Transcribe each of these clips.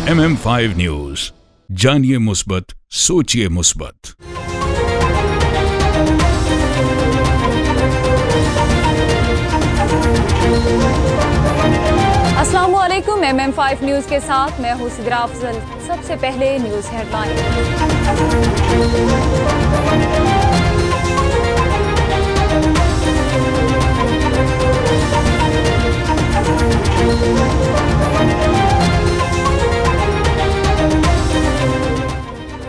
MM5 news, जानिए मुस्बत, सोचिए मुस्बत। अस्सलामुअलैकुम। MM5 न्यूज के साथ मैं हूं सिद्रा अफजल। सबसे पहले न्यूज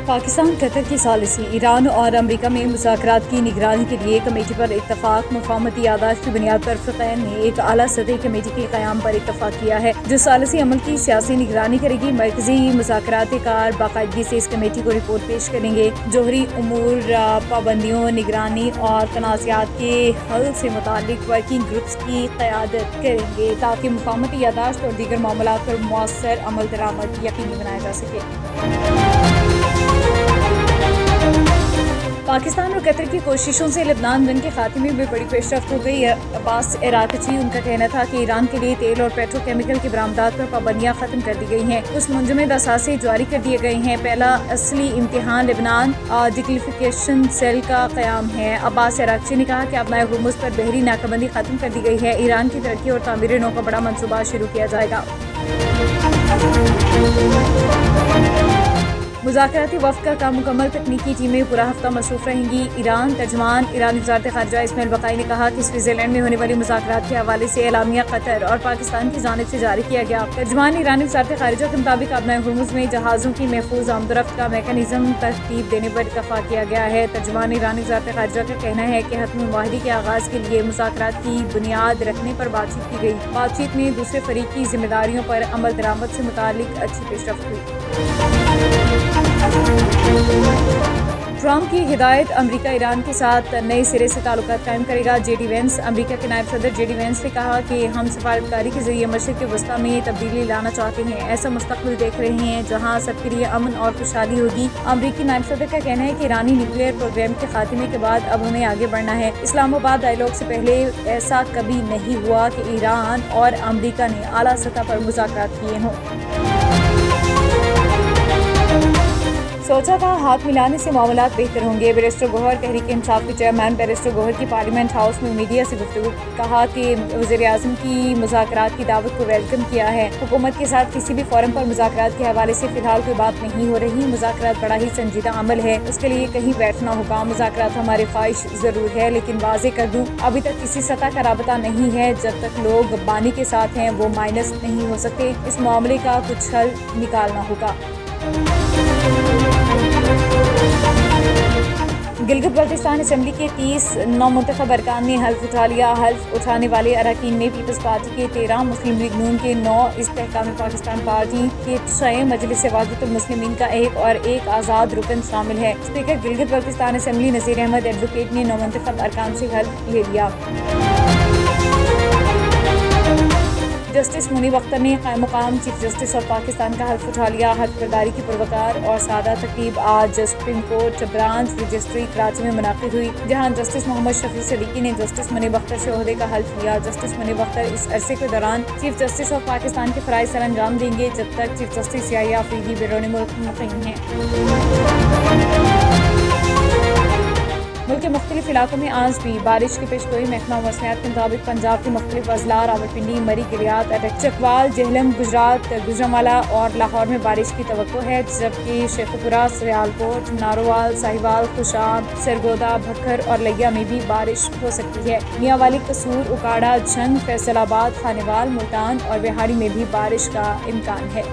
पाकिस्तान कतर की सालिसी ईरान और अमरीका में मुज़ाकरात की निगरानी के लिए कमेटी पर इत्तफाक। मुफाहमती यादाश्त की बुनियाद पर फ़िक़ैन ने एक आला सतही कमेटी के क़याम पर इत्तफाक किया है जो सालिसी अमल की सियासी निगरानी करेगी। मरकज़ी मुज़ाकराती कार बाकायदगी से इस कमेटी को रिपोर्ट पेश करेंगे। जोहरी उमूर, पाबंदियों, निगरानी और तनाज़ात के हल से मुताल्लिक़ वर्किंग ग्रुप्स की क़यादत करेंगे ताकि मुफाहमती यादाश्त और दीगर मामलात पर मुअस्सर अमल दरामद यकीनी बनाया जा सके। पाकिस्तान और कतर की कोशिशों से लबनान जंग के खात्मे में बड़ी पेशरफ्त हो गई है। अब्बास अराक़ची उनका कहना था कि ईरान के लिए तेल और पेट्रोकेमिकल की बरामदात पर पाबंदियां ख़त्म कर दी गई हैं। कुछ मुंजमद असासे जारी कर दिए गए हैं। पहला असली इम्तिहान लबनान डिक्लिफिकेशन सेल का क़याम है। अब्बास अराक़ची ने कहा कि अपना हुर्मुज़ पर बहरी नाकाबंदी ख़त्म कर दी गई है। ईरान की तरक्की और तामीर नौ का बड़ा मनसूबा शुरू किया जाएगा। मुज़ाकराती वफ़द का काम मुकम्मल तकनीकी टीमें पूरा हफ्ता मसरूफ़ रहेंगी। ईरान तर्जमान ईरानी वज़ारत ख़ारिजा इस्माइल बक़ाई ने कहा कि स्विट्ज़रलैंड में होने वाली मुज़ाकरात के हवाले से एलामिया कतर और पाकिस्तान की जानिब से जारी किया गया। तर्जमान ईरानी वज़ारत ख़ारिजा के मुताबिक अपना हुर्मुज़ में जहाज़ों की महफूज आमदोरफ्त का मेकनिज़म तरतीब देने पर इत्तफ़ाक़ किया गया है। तर्जमान ईरानी वज़ारत ख़ारिजा का कहना है कि हतमी मुआहदे के आगाज़ के लिए मुज़ाकरात की बुनियाद रखने पर बातचीत की गई। बातचीत में दूसरे फरीक की जिम्मेदारियों पर अमल दरामद से मुताल्लिक़ अच्छी पेशरफ्त हुई। ट्रंप की हिदायत अमेरिका ईरान के साथ नए सिरे से ताल्लुकात कायम करेगा। जेडी वेंस अमेरिका के नायब सदर जेडी वेंस ने कहा कि हम सफारतकारी के जरिए मशरिक़ वस्ता में तब्दीली लाना चाहते हैं। ऐसा मुस्तक़बिल देख रहे हैं जहां सबके लिए अमन और खुशहाली होगी। अमेरिकी नायब सदर का कहना है कि ईरानी न्यूक्लियर प्रोग्राम के खात्मे के बाद अब हमें आगे बढ़ना है। इस्लामाबाद डायलॉग से पहले ऐसा कभी नहीं हुआ कि ईरान और अमेरिका ने आला सतह पर मुज़ाकरात किए हों। सोचा था हाथ मिलाने से मामलात बेहतर होंगे। बैरिस्टर गौहर तहरीक इंसाफ के चेयरमैन बैरिस्टर गौहर की पार्लियामेंट हाउस में मीडिया से गुफ्तगू कहा कि वज़ीर आज़म की मुज़ाकरात की दावत को वेलकम किया है। हुकूमत के साथ किसी भी फोरम पर मुज़ाकरात के हवाले से फ़िलहाल कोई बात नहीं हो रही। मुज़ाकरात बड़ा ही संजीदा अमल है, उसके लिए कहीं बैठना होगा। मुज़ाकरात हमारी ख्वाहिश ज़रूर है, लेकिन वाज़े कर दूँ अभी तक किसी सतह का राबता नहीं है। जब तक लोग बानी के साथ हैं वो माइनस नहीं हो सकते। इस मामले का कुछ हल निकालना होगा। गिलगित बल्तिस्तान असम्बली के 30 नौमुंतखब अरकान ने हल्फ उठा लिया। हल्फ उठाने वाले अरकान में पीपल्स पार्टी के 13, मुस्लिम लीग नून के 9, इस्तेहकाम पाकिस्तान पार्टी के 6, मजलिस वहदतुल मुस्लिमीन का 1 और 1 आज़ाद रुकन शामिल है। स्पीकर गिलगित बल्तिस्तान असम्बली नज़ीर अहमद एडवोकेट ने नौमुंतखब अरकान से हल्फ ले लिया। जस्टिस मुनीब अख्तर ने क़ायम मुक़ाम चीफ जस्टिस ऑफ पाकिस्तान का हल्फ उठा लिया। हल्फ बर्दारी की पुरवकार और सादा तकरीब आज supreme court branch registry Karachi में मुनाक़िद हुई, जहां जस्टिस मोहम्मद शफी सदीकी ने जस्टिस मुनीब अख्तर से ओहदे का हल्फ लिया। जस्टिस मुनीब अख्तर इस अरसे के दौरान चीफ जस्टिस ऑफ पाकिस्तान के फ़राइज़ सर अंजाम देंगे जब तक चीफ जस्टिस या अफरीदी बैरून मुल्क मुक़ीम हैं। मुल्क के मुख्तलिफ इलाकों में आज भी बारिश की पेशगोई। महकमा मौसमियात के मुताबिक पंजाब के मुख्तलिफ अजला रावलपिंडी, मरी, गिलियात, चकवाल, जेहलम, गुजरात, गुजरांवाला और लाहौर में बारिश की तवक्को है, जबकि शेखुपुरा, सियालकोट, नारोवाल, साहिवाल, खुशाब, सरगोदा, भक्खर और लिया में भी बारिश हो सकती है। मियांवाली, कसूर, उकाड़ा, झंग, फैसलाबाद, खानेवाल, मुल्तान और बिहाड़ी में भी बारिश का इम्कान है।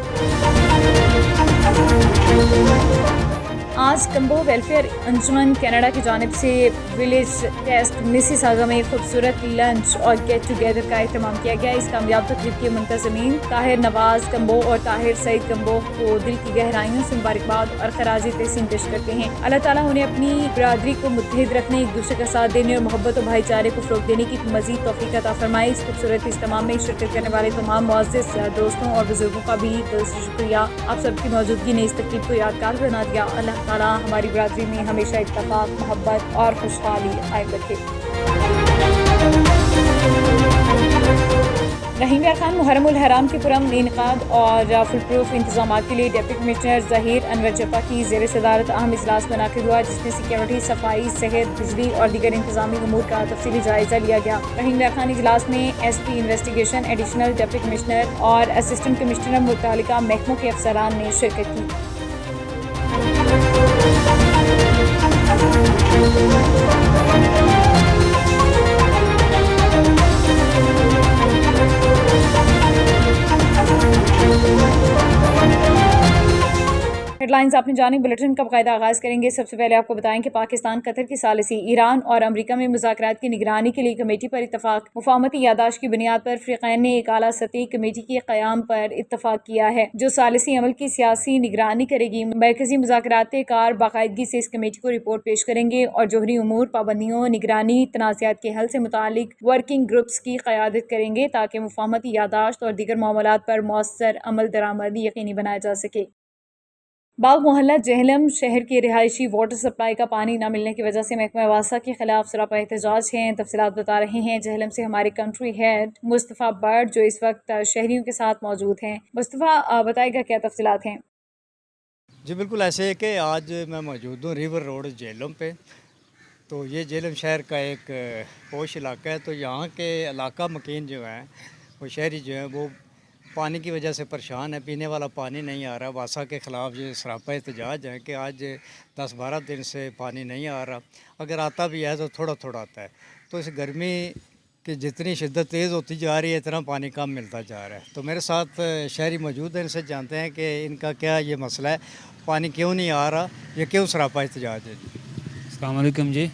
आज कम्बो वेलफेयर अंजुमन कनाडा की जानिब से विलेज टेस्ट मिसिसागा में खूबसूरत लंच और गेट टुगेदर का एहतमाम किया गया। इस कामयाब तकरीब के मुंतज़मीन ताहिर नवाज कम्बो और ताहिर सईद कम्बो को दिल की गहराइयों से मुबारकबाद और खराज तहसीन पेश करते हैं। अल्लाह ताला उन्हें अपनी बरादरी को मुत्तहिद रखने, एक दूसरे का साथ देने और मोहब्बत और भाईचारे को फ़रोग़ देने की मज़ीद तौफ़ीक़ अता फ़रमाए। इस खूबसूरत इज्तिमा में शिरकत करने वाले तमाम मुअज़्ज़िज़ दोस्तों और बुज़ुर्गों का भी दिल से शुक्रिया। आप सबकी मौजूदगी ने इस तकरीब को यादगार बना दिया। अल्लाह ताला हमारी बरादरी में हमेशा इत्तफ़ाक़, मोहब्बत और खुशहाली कायम रखे। रहीम यार खान मुहर्रम उल हराम के पुरअमन इनेकाद और फुल प्रूफ इंतजाम के लिए डिप्टी कमिश्नर ज़हीर अनवर जप्पा की ज़ेर सदारत अहम इजलास मुनक़िद हुआ, जिसमें सिक्योरिटी, सफाई, सेहत, बिजली और दीगर इंतजामी उमूर का तफसीली जायजा लिया गया। रहीम यार खान इजलास में SP investigation, additional deputy commissioner और असिस्टेंट कमिश्नर मुतल्लिका महकमों के अफसरान ने शिरकत की। हेडलाइंस आपने जानी। बुलेटिन का बाकायदा आगाज़ करेंगे। सबसे पहले आपको बताएं कि पाकिस्तान कतर की सालिसी, ईरान और अमरीका में मुज़ाकरात की निगरानी के लिए कमेटी पर इत्तफाक। मुफाहमती यादाश्त की बुनियाद पर फ़रीक़ैन ने एक आला सतही कमेटी के क़याम पर इत्तफाक किया है, जो सालिसी अमल की सियासी निगरानी करेगी। मरकज़ी मुज़ाकरात कार बाकायदगी से इस कमेटी को रिपोर्ट पेश करेंगे और जोहरी उमूर, पाबंदियों, निगरानी, तनाज़ात के हल से मुतालिक वर्किंग ग्रुप्स की क़यादत करेंगे, ताकि मुफाहमती यादाश्त और दीगर मामलात पर मौसर अमल दरामद यकीनी बनाया जा सके। बाग मोहल्ला जेहलम शहर के रिहायशी वाटर सप्लाई का पानी न मिलने की वजह से महकमा वासा के खिलाफ सरापा एहतजाज हैं। तफसीलात बता रहे हैं जेहलम से हमारे कंट्री हेड मुस्तफ़ा बट, जो इस वक्त शहरियों के साथ मौजूद हैं। मुस्तफ़ा, बताएगा क्या तफसीलात हैं? जी बिल्कुल ऐसे है कि आज मैं मौजूद हूँ रिवर रोड जेहलम पे। तो ये जेहलम शहर का एक पोश इलाका है। तो यहाँ के इलाका मकीन जो हैं, वो शहरी जो हैं, वो पानी की वजह से परेशान है। पीने वाला पानी नहीं आ रहा। वासा के ख़िलाफ़ ये सरापा एहतजाज है कि आज 10-12 दिन से पानी नहीं आ रहा। अगर आता भी है तो थोड़ा थोड़ा आता है। तो इस गर्मी की जितनी शिद्दत तेज़ होती जा रही है, इतना पानी कम मिलता जा रहा है। तो मेरे साथ शहरी मौजूद हैं, इनसे जानते हैं कि इनका क्या ये मसला है, पानी क्यों नहीं आ रहा, ये क्यों सरापा एहतजाज है। अस्सलाम वालेकुम जी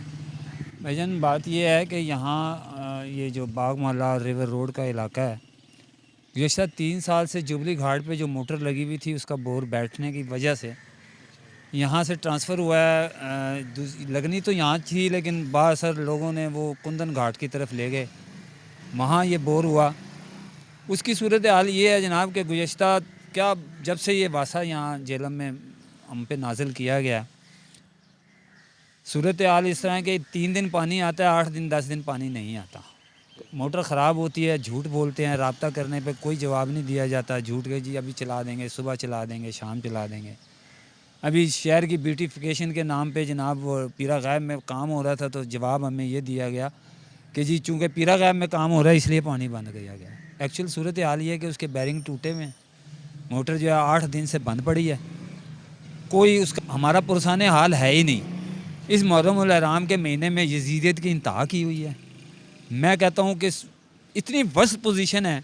भाईजान, बात ये है कि यहाँ ये जो बाग मोहल्ला रिवर रोड का इलाका है, गुज़श्ता 3 साल से जुबली घाट पे जो मोटर लगी हुई थी, उसका बोर बैठने की वजह से यहाँ से ट्रांसफ़र हुआ है। लगनी तो यहाँ थी, लेकिन बासर लोगों ने वो कुंदन घाट की तरफ ले गए, वहाँ ये बोर हुआ। उसकी सूरत हाल ये है जनाब कि गुज़श्ता क्या जब से ये वासा यहाँ जेहलम में हम पे नाजिल किया गया, सूरत हाल इस तरह कि 3 दिन पानी आता है, 8 दिन 10 दिन पानी नहीं आता। मोटर ख़राब होती है, झूठ बोलते हैं, रब्ता करने पे कोई जवाब नहीं दिया जाता। झूठ के जी अभी चला देंगे, सुबह चला देंगे, शाम चला देंगे। अभी शहर की ब्यूटिफिकेशन के नाम पे जनाब वो पीरा गायब में काम हो रहा था, तो जवाब हमें ये दिया गया कि जी चूँकि पीरा गायब में काम हो रहा है इसलिए पानी बंद किया गया। एक्चुअल सूरत हाल ये है कि उसके बैरिंग टूटे हुए हैं, मोटर जो है 8 दिन से बंद पड़ी है। कोई उसका हमारा पुरसाने हाल है ही नहीं। इस मुहर्रम उल हराम के महीने में यजीदियत की इंतहा की हुई है। मैं कहता हूँ कि इतनी वर्स्ट पोजीशन है।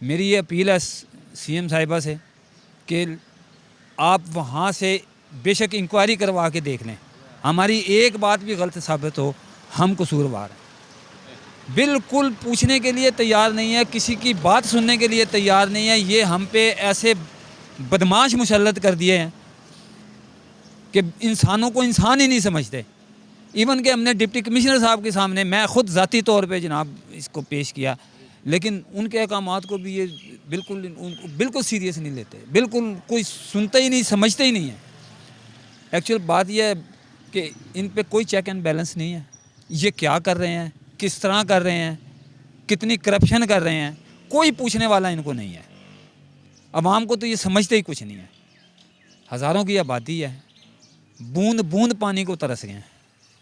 मेरी ये अपील है CM साहिबा से कि आप वहाँ से बेशक इंक्वायरी करवा के देख लें, हमारी एक बात भी गलत साबित हो, हम कसूरवार हैं। बिल्कुल पूछने के लिए तैयार नहीं है, किसी की बात सुनने के लिए तैयार नहीं है। ये हम पे ऐसे बदमाश मुसल्लत कर दिए हैं कि इंसानों को इंसान ही नहीं समझते। इवन कि हमने डिप्टी कमिश्नर साहब के सामने मैं ख़ुद ज़ाती तौर पे जनाब इसको पेश किया, लेकिन उनके अहकामात को भी ये बिल्कुल सीरियस नहीं लेते, बिल्कुल कोई सुनता ही नहीं, समझते ही नहीं है। एक्चुअल बात यह है कि इन पे कोई चेक एंड बैलेंस नहीं है। ये क्या कर रहे हैं, किस तरह कर रहे हैं, कितनी करप्शन कर रहे हैं, कोई पूछने वाला इनको नहीं है। अवाम को तो ये समझते ही कुछ नहीं है। हज़ारों की आबादी है, बूंद बूंद पानी को तरस गए हैं,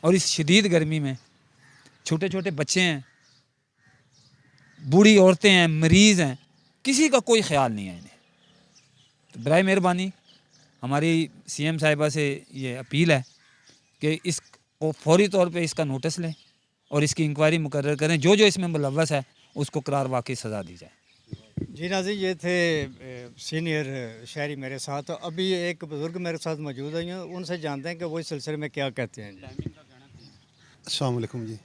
और इस शदीद गर्मी में छोटे छोटे बच्चे हैं, बूढ़ी औरतें हैं, मरीज़ हैं, किसी का कोई ख्याल नहीं है इन्हें। तो बराए मेहरबानी हमारी CM साहिबा से ये अपील है कि इसको फौरी तौर पे इसका नोटिस लें और इसकी इंक्वायरी मुकर्रर करें। जो जो इसमें मुलव्वस है उसको करार वाकई सज़ा दी जाए। जी नाज़रीन, ये थे सीनियर शहरी मेरे साथ। अभी एक बुज़ुर्ग मेरे साथ मौजूद हैं, उनसे जानते हैं कि वो इस सिलसिले में क्या कहते हैं। अस्सलाम वालेकुम जी।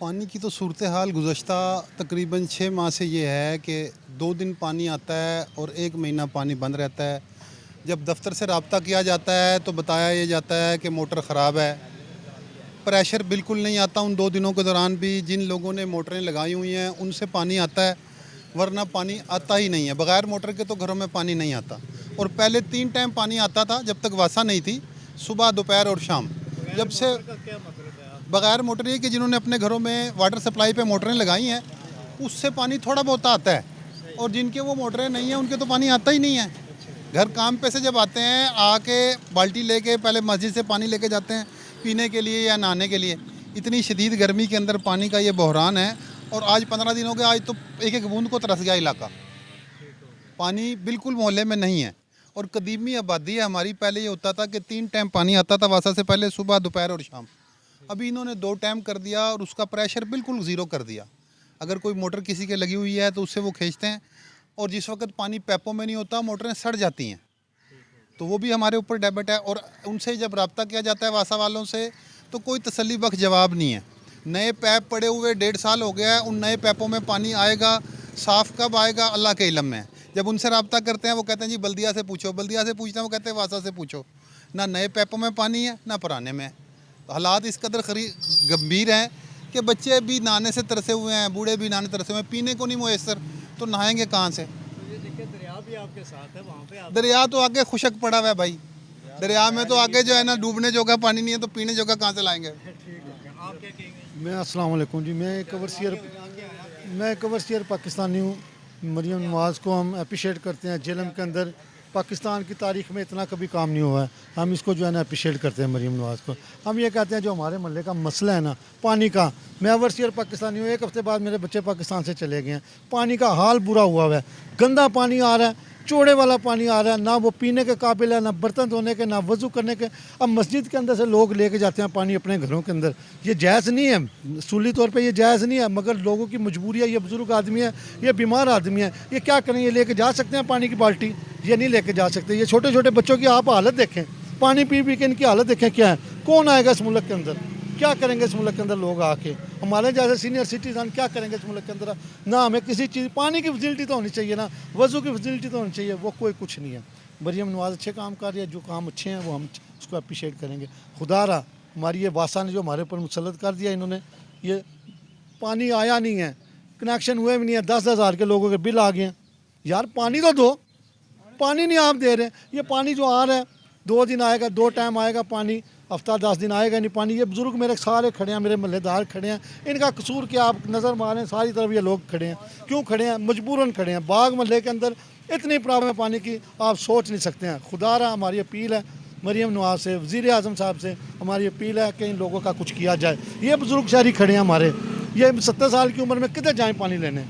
पानी की तो सूरत हाल गुज़श्ता तकरीबन 6 माह से ये है कि 2 दिन पानी आता है और 1 महीना पानी बंद रहता है। जब दफ्तर से रब्ता किया जाता है तो बताया ये जाता है कि मोटर ख़राब है। प्रेशर बिल्कुल नहीं आता। उन 2 दिनों के दौरान भी जिन लोगों ने मोटरें लगाई हुई हैं उनसे पानी आता है, वरना पानी आता ही नहीं है। बग़ैर मोटर के तो घरों में पानी नहीं आता। और पहले 3 टाइम पानी आता था जब तक वासा नहीं थी, सुबह, दोपहर और शाम। जब से बग़ैर मोटर ये कि जिन्होंने अपने घरों में वाटर सप्लाई पे मोटरें लगाई हैं उससे पानी थोड़ा बहुत आता है, और जिनके वो मोटरें नहीं हैं उनके तो पानी आता ही नहीं है। घर काम पे से जब आते हैं आके बाल्टी लेके पहले मस्जिद से पानी लेके जाते हैं पीने के लिए या नहाने के लिए। इतनी शदीद गर्मी के अंदर पानी का ये बहरान है, और आज 15 दिन हो गए, आज तो एक एक बूंद को तरस गया इलाका। पानी बिल्कुल मोहल्ले में नहीं है, और कदीमी आबादी है हमारी। पहले ये होता था कि 3 टाइम पानी आता था वासा से पहले, सुबह दोपहर और शाम। अभी इन्होंने 2 टाइम कर दिया, और उसका प्रेशर बिल्कुल ज़ीरो कर दिया। अगर कोई मोटर किसी के लगी हुई है तो उससे वो खींचते हैं, और जिस वक्त पानी पैपों में नहीं होता मोटरें सड़ जाती हैं, तो वो भी हमारे ऊपर डेबिट है। और उनसे जब रब्ता किया जाता है वासा वालों से, तो कोई तसल्ली बख्श जवाब नहीं है। नए पैप पड़े हुए 1.5 साल हो गया है, उन नए पैपों में पानी आएगा, साफ़ कब आएगा अल्लाह के इल्म में है। जब उनसे रब्ता करते हैं वो कहते हैं जी बल्दिया से पूछो, बल्दिया से पूछते हैं वो कहते हैं वासा से पूछो। ना नए पैपों में पानी है ना पुराने में है। तो हालात इस कदर गंभीर हैं कि बच्चे भी नहाने से तरसे हुए हैं, बूढ़े भी नहाने तरसे हुए हैं, पीने को नहीं मुयसर, तो नहाएंगे कहाँ से। तो ये देखिए दरिया भी आपके साथ है, वहाँ पे आप दरिया तो आगे खुशक पड़ा हुआ है भाई, दरिया में तो आगे जो है ना डूबने जोगा पानी नहीं है, तो पीने जोगा कहाँ से लाएंगे। आप क्या कहेंगे? मैं अस्सलाम वालेकुम जी, मैं एक ओवरसीयर पाकिस्तानी हूँ। मरियम नवाज़ को हम अप्रिशिएट करते हैं। जेलम के अंदर पाकिस्तान की तारीख में इतना कभी काम नहीं हुआ है, हम इसको जो है ना अप्रिशिएट करते हैं मरियम नवाज़ को। हम ये कहते हैं जो हमारे महल्ले का मसला है ना पानी का, मैं ओवरसीयर पाकिस्तानी हूँ, 1 हफ्ते बाद मेरे बच्चे पाकिस्तान से चले गए हैं। पानी का हाल बुरा हुआ है, गंदा पानी आ रहा है, चौड़े वाला पानी आ रहा है, ना वो पीने के काबिल है, ना बर्तन धोने के, ना वज़ू करने के। अब मस्जिद के अंदर से लोग लेके जाते हैं पानी अपने घरों के अंदर, ये जायज़ नहीं है, सूली तौर पे ये जायज़ नहीं है, मगर लोगों की मजबूरी है। ये बुज़ुर्ग आदमी है, ये बीमार आदमी है, ये क्या करें, ये लेके जा सकते हैं पानी की बाल्टी? ये नहीं लेके जा सकते। ये छोटे छोटे बच्चों की आप हालत देखें, पानी पी पी के इनकी हालत देखें क्या है। कौन आएगा इस मुल्क के अंदर, क्या करेंगे इस मुल्क के अंदर लोग आके? हमारे जैसे सीनियर सिटीजन क्या करेंगे इस मुल्क के अंदर? ना हमें किसी चीज़, पानी की फैसिलिटी तो होनी चाहिए ना, वज़ू की फैसिलिटी तो होनी चाहिए, वो कोई कुछ नहीं है। मरियम नवाज़ अच्छे काम कर रही है, जो काम अच्छे हैं वो हम उसको अप्रिशिएट करेंगे। खुदा रहा हमारी ये वासा ने जो हमारे ऊपर मुसल्लत कर दिया इन्होंने, ये पानी आया नहीं है, कनेक्शन हुए भी नहीं है, 10-10 हज़ार के लोगों के बिल आ गए हैं। यार पानी तो दो, पानी नहीं आप दे रहे। ये पानी जो आ रहा है 2 दिन आएगा, 2 टाइम आएगा पानी, हफ्ता 10 दिन आएगा नहीं पानी। ये बुज़ुर्ग मेरे सारे खड़े हैं, मेरे महल्लेदार खड़े हैं, इनका कसूर क्या? आप नज़र मारें सारी तरफ ये लोग खड़े हैं, क्यों खड़े हैं? मजबूरन खड़े हैं। बाग महल्ले के अंदर इतनी प्रॉब्लम है पानी की, आप सोच नहीं सकते हैं। खुदा रहा हमारी अपील है मरियम नवाज़ से, वज़ीर आज़म साहब से हमारी अपील है कि इन लोगों का कुछ किया जाए। ये बुज़ुर्ग शहरी खड़े हैं हमारे, ये 70 साल की उम्र में किधर जाएँ पानी लेने?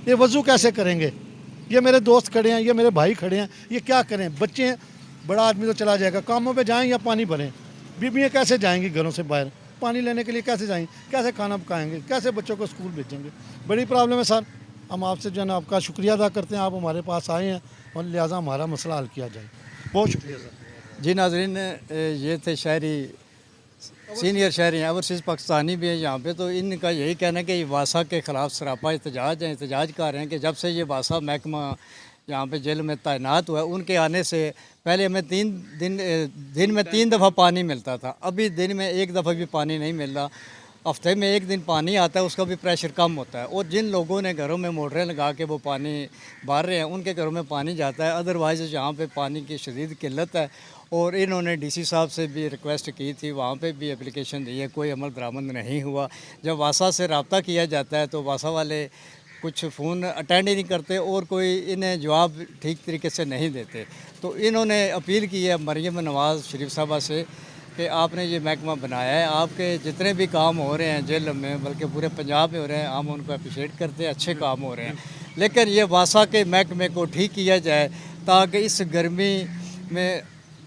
ये वज़ू कैसे करेंगे? ये मेरे दोस्त खड़े हैं, ये मेरे भाई खड़े हैं, ये क्या करें? बच्चे हैं, बड़ा आदमी तो चला जाएगा, कामों पे जाएं या पानी भरें? बीबियाँ कैसे जाएंगी घरों से बाहर पानी लेने के लिए? कैसे जाएंगे? कैसे खाना पकाएंगे? कैसे बच्चों को स्कूल भेजेंगे? बड़ी प्रॉब्लम है सर। हम आपसे जो है ना आपका शुक्रिया अदा करते हैं, आप हमारे पास आए हैं और लिहाजा हमारा मसला हल किया जाए। बहुत शुक्रिया सर। जी नाज़रीन, ये थे शहरी, सीनियर शहरी हैं, ओवरसीज़ पाकिस्तानी भी हैं यहाँ पे। तो इनका यही कहना है कि ये वासा के ख़िलाफ़ सरापा एहतजाज है, एहतजाज कर रहे हैं कि जब से ये वासा महकमा यहाँ पे जेल में तैनात हुआ है, उनके आने से पहले हमें दिन में 3 दफ़ा पानी मिलता था, अभी दिन में 1 दफ़ा भी पानी नहीं मिल रहा। हफ्ते में 1 दिन पानी आता है, उसका भी प्रेशर कम होता है। और जिन लोगों ने घरों में मोटरें लगा के वो पानी भर रहे हैं, उनके घरों में पानी जाता है। अदरवाइज़ यहाँ पे पानी की शदीद किल्लत है, और इन्होंने डीसी साहब से भी रिक्वेस्ट की थी, वहाँ पे भी एप्लीकेशन दी है, कोई अमल दरामद नहीं हुआ। जब वासा से रब्ता किया जाता है तो वासा वाले कुछ फ़ोन अटेंड ही नहीं करते और कोई इन्हें जवाब ठीक तरीके से नहीं देते। तो इन्होंने अपील की है मरियम नवाज़ शरीफ साहबा से कि आपने ये महकमा बनाया है, आपके जितने भी काम हो रहे हैं जेल में, बल्कि पूरे पंजाब में हो रहे हैं, हम उनको अप्रिशिएट करते हैं, अच्छे काम हो रहे हैं। लेकिन ये वासा के महकमे को ठीक किया जाए ताकि इस गर्मी में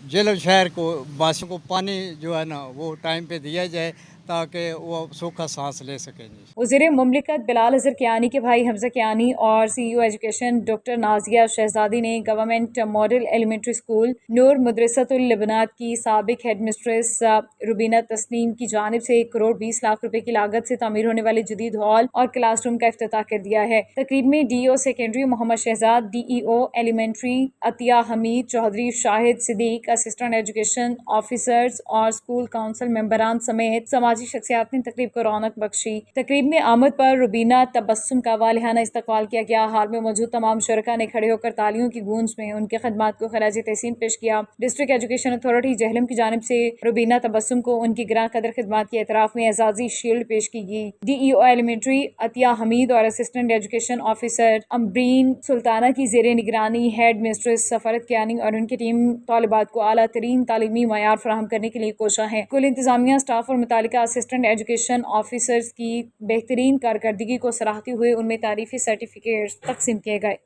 जेल शहर को वासियों को पानी जो है ना वो टाइम पे दिया जाए ताकि वो सूखा सांस ले सकें। वज़ीर मुमलिकत बिलाल अज़हर कियानी के भाई हमज़ा कियानी और CEO एजुकेशन डॉक्टर नाजिया शहजादी ने गवर्नमेंट मॉडल एलिमेंट्री स्कूल नूर मदरसतुल लिबनात की साबिक हेड मिस्ट्रेस रुबीना तस्नीम की जानिब से 1 करोड़ 20 लाख रुपए की लागत से तामीर होने वाले जदीद हॉल और क्लास रूम का इफ्तिताह कर दिया है। तकरीब में DO secondary Mohammad Shahzad, DEO elementary Atiya Hameed Chaudhry, Shahid Siddique, assistant education officers और स्कूल काउंसिल मेंबरान समेत समाज समाजी शख्सियात ने तकरीब को रौनक बख्शी। तकरीब में आमद पर रुबीना तबस्सुम का वालिहाना इस्तकबाल किया गया। हाल में मौजूद तमाम शुरका ने खड़े होकर तालियों की गूंज में उनके खदमात को खराज तहसीन पेश किया। डिस्ट्रिक्ट एजुकेशन अथॉरिटी जेहलम की जानिब से रुबीना तबस्सुम को उनकी गिरां कदर खिदमात के एतराफ़ में एजाज़ी शील्ड पेश की गई। DEO एलिमेंट्री अतिया हमीद और assistant education officer Ambreen Sultana की ज़ेर निगरानी हेड मिस्ट्रेस सफरत कियानी और उनकी टीम तालिबात को आला तरीन तालीमी मयार फराहम करने के लिए कोशा है। कुल इंतजामिया स्टाफ और मुतालिका असिस्टेंट एजुकेशन ऑफिसर्स की बेहतरीन कारकर्दगी को सराहते हुए उनमें तारीफी सर्टिफिकेट्स तकसीम किए गए।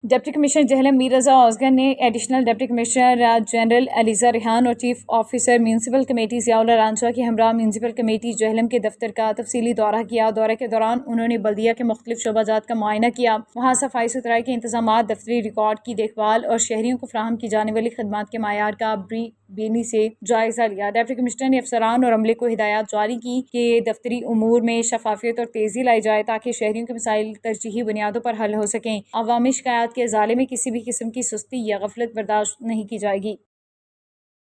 डिप्टी कमिश्नर जेहलम मीर रज़ा औज़गर ने additional deputy commissioner general Aliza Rehan और chief officer municipal committee Ziaullah Ranjha के हमरा म्यूनसिपल कमेटी जेहलम के दफ्तर का तफसीली दौरा किया। दौरे के दौरान उन्होंने बल्दिया के मुख्तलिफ शोबाजात का मुआयना किया। वहाँ सफाई सुथराई के इंतजाम, दफ्तरी रिकॉर्ड की देखभाल और शहरियों को फराहम की जाने वाली खदमात के मायार का बेनी से जायज़ा लिया। डिप्टी कमिश्नर ने अफसरान और अमले को हिदायत जारी की कि दफ्तरी उमूर में शफाफियत और तेज़ी लाई जाए ताकि शहरियों के मसाइल तरजीही बुनियादों पर हल हो सकें। अवामी शिकायत के इज़ाले में किसी भी किस्म की सुस्ती या गफलत बर्दाश्त नहीं की जाएगी।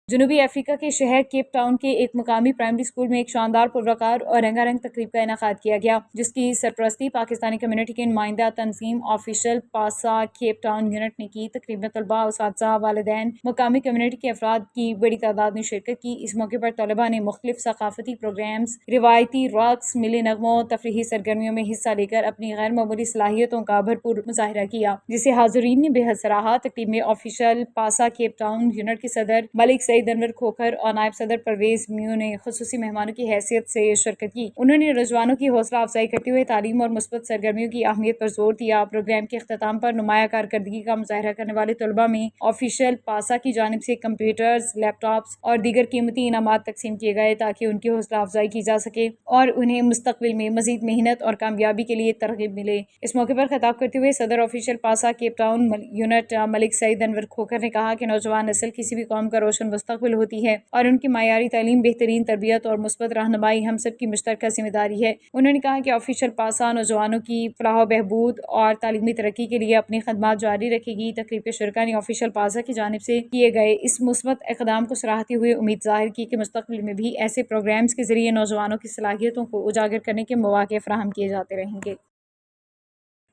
जनूबी अफ्रीका के शहर केप टाउन के एक मुकामी प्राइमरी स्कूल में एक शानदार पुरवकार और रंगारंग तकरीब का इनेकाद किया गया, जिसकी सरपरस्ती पाकिस्तानी कम्युनिटी के नुमाइंदा तंजीम ऑफिशियल पासा केप टाउन यूनिट ने की। तकरीब में तलबा, उस्ताज़ा, वालिदैन, मुकामी कम्युनिटी के अफराद की बड़ी तादाद में शिरकत की। इस मौके पर तलबा ने मुख्तलिफ सकाफती प्रोग्राम्स, रिवायती रक्स, मिली नगमों, तफरीही सरगर्मियों में हिस्सा लेकर अपनी गैर मामूली सलाहियतों का भरपूर मुजाहिरा किया, जिसे हाज़रीन ने बेहद सराहा। तकरीब में ऑफिशियल पासा केप टाउन यूनिट के सदर मलिक सईद अनवर खोखर और नायब सदर परवेज मियो ने खुसूसी मेहमानों की हैसियत से शिरकत की। उन्होंने नौजवानों की हौसला अफजाई करते हुए तालीम और मुस्बत सरगर्मियों की अहमियत पर जोर दिया। प्रोग्राम के अख्ताम पर नुमाया कारकर्दगी का मुजाहिरा करने वाले तलबा में ऑफिशियल पासा की जानिब से कंप्यूटर्स, लैपटॉप्स और दीगर कीमती इनामात तकसीम किए गए ताकि उनकी हौसला अफजाई की जा सके और उन्हें मुस्तकबिल में मजीद मेहनत और कामयाबी के लिए तरगीब मिले। इस मौके पर खिताब करते हुए सदर ऑफिशियल पासा Cape Town unit Malik Saeed Anwar Khokhar ने कहा कि नौजवान नस्ल किसी भी कौम का रोशन मुस्तकबिल होती है और उनकी मायारी तालीम, बेहतरीन तरबियत और मुस्बत रहनुमाई हम सब की मुश्तरका जिम्मेदारी है। उन्होंने कहा कि ऑफिशियल पासा नौजवानों की फलाह बहबूद और तालीमी तरक्की के लिए अपनी खदमात जारी रखेगी। तकरीब के शुरका ने ऑफिशियल पासा की जानिब से किए गए इस मुस्बत इक़दाम को सराहते हुए उम्मीद जाहिर की कि मुस्तकबिल में भी ऐसे प्रोग्राम्स के जरिए नौजवानों की सलाहियतों को उजागर करने के मौके फराहम किए जाते रहेंगे।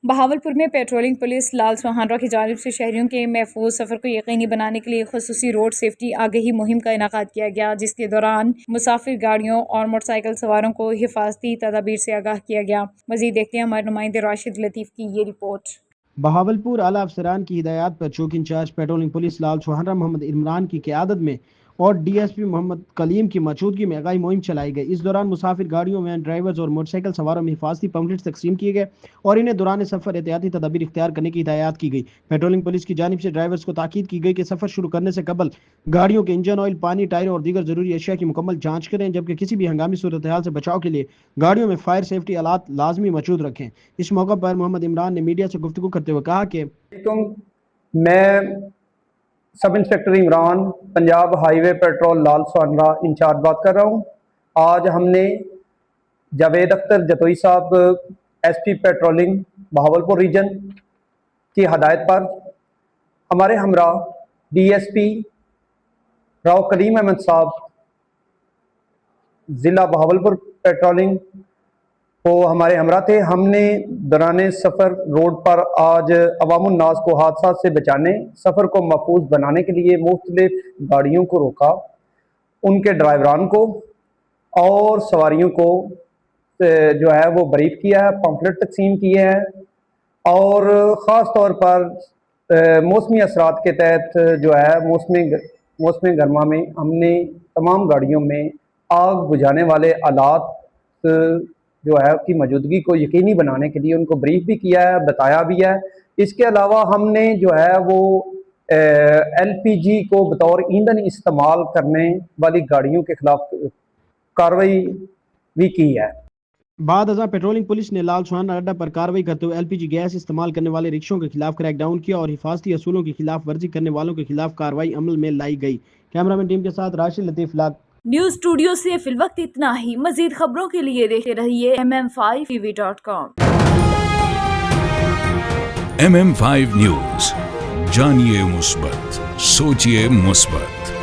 बहावलपुर में पेट्रोलिंग पुलिस लाल सुहानरा की जानिब से शहरियों के महफूज सफ़र को यकीनी बनाने के लिए खुसूसी रोड सेफ्टी आगही मुहिम का इनेकाद किया गया, जिसके दौरान मुसाफिर गाड़ियों और मोटरसाइकिल सवारों को हिफाजती तदाबीर से आगाह किया गया। मज़ीद देखते हैं हमारे नुमाइंदे राशिद लतीफ़ की ये रिपोर्ट। बहावलपुर आला अफसरान की हिदायत पर चौकी इंचार्ज पेट्रोलिंग पुलिस लाल सुहानरा मोहम्मद इमरान की क़यादत में और DSP मोहम्मद कलीम की मौजूदगी में आगाही मुहिम चलाई गई। इस दौरान मुसाफिर गाड़ियों में ड्राइवर्स और मोटरसाइकिल सवारों में हिफाजती पम्पलेट्स तकसीम किए गए और इन्हें दौरान सफ़र एहतियाती तदाबीर इख्तियार करने की हिदायत की गई। पेट्रोलिंग पुलिस की जानिब से ड्राइवर्स को ताकीद की गई कि सफ़र शुरू करने से कबल गाड़ियों के इंजन ऑयल, पानी, टायर और दीगर ज़रूरी अशिया की मुकम्मल जाँच करें, जबकि किसी भी हंगामी सूरत हाल से बचाव के लिए गाड़ियों में फायर सेफ्टी आलात लाजमी मौजूद रखें। इस मौके पर मोहम्मद इमरान ने मीडिया से गुफ्तगू करते हुए कहा कि मैं sub inspector Imran, Punjab highway patrol Lal Suhanra incharge बात कर रहा हूँ। आज हमने जावेद अख्तर जतोई साहब SP पेट्रोलिंग बहावलपुर रीजन की हदायत पर हमारे हमरा DSP राव कलीम अहमद साहब ज़िला बहावलपुर पेट्रोलिंग वो हमारे हमरा थे। हमने दौरान सफ़र रोड पर आज अवामुन्नास को हादसा से बचाने, सफ़र को महफूज बनाने के लिए मुख्तलिफ गाड़ियों को रोका, उनके ड्राइवरान को और सवारियों को जो है वो ब्रीफ किया है, पम्फलेट तकसीम किए हैं और ख़ास तौर पर मौसमी असरात के तहत जो है मौसम गर्मा में हमने तमाम गाड़ियों में आग बुझाने वाले आलात जो है की मौजूदगी को यकीनी बनाने के लिए उनको ब्रीफ भी किया है, बताया भी है। इसके अलावा हमने जो है वो LPG को बतौर ईंधन इस्तेमाल करने वाली गाड़ियों के खिलाफ कार्रवाई भी की है। बाद अज़ा पेट्रोलिंग पुलिस ने लाल सुहानरा अड्डा पर कार्रवाई करते हुए LPG गैस इस्तेमाल करने वाले रिक्शों के खिलाफ क्रैकडाउन किया और हिफाजती असूलों की खिलाफ वर्जी करने वालों के खिलाफ कार्रवाई अमल में लाई गई। कैमरामैन टीम के साथ राशिद लतीफ़ लाग। न्यूज़ स्टूडियो से फिलवक्त इतना ही। मजीद खबरों के लिए देखते रहिए mm5tv.com। MM5 न्यूज़, जानिए मुस्बत, सोचिए मुस्बत।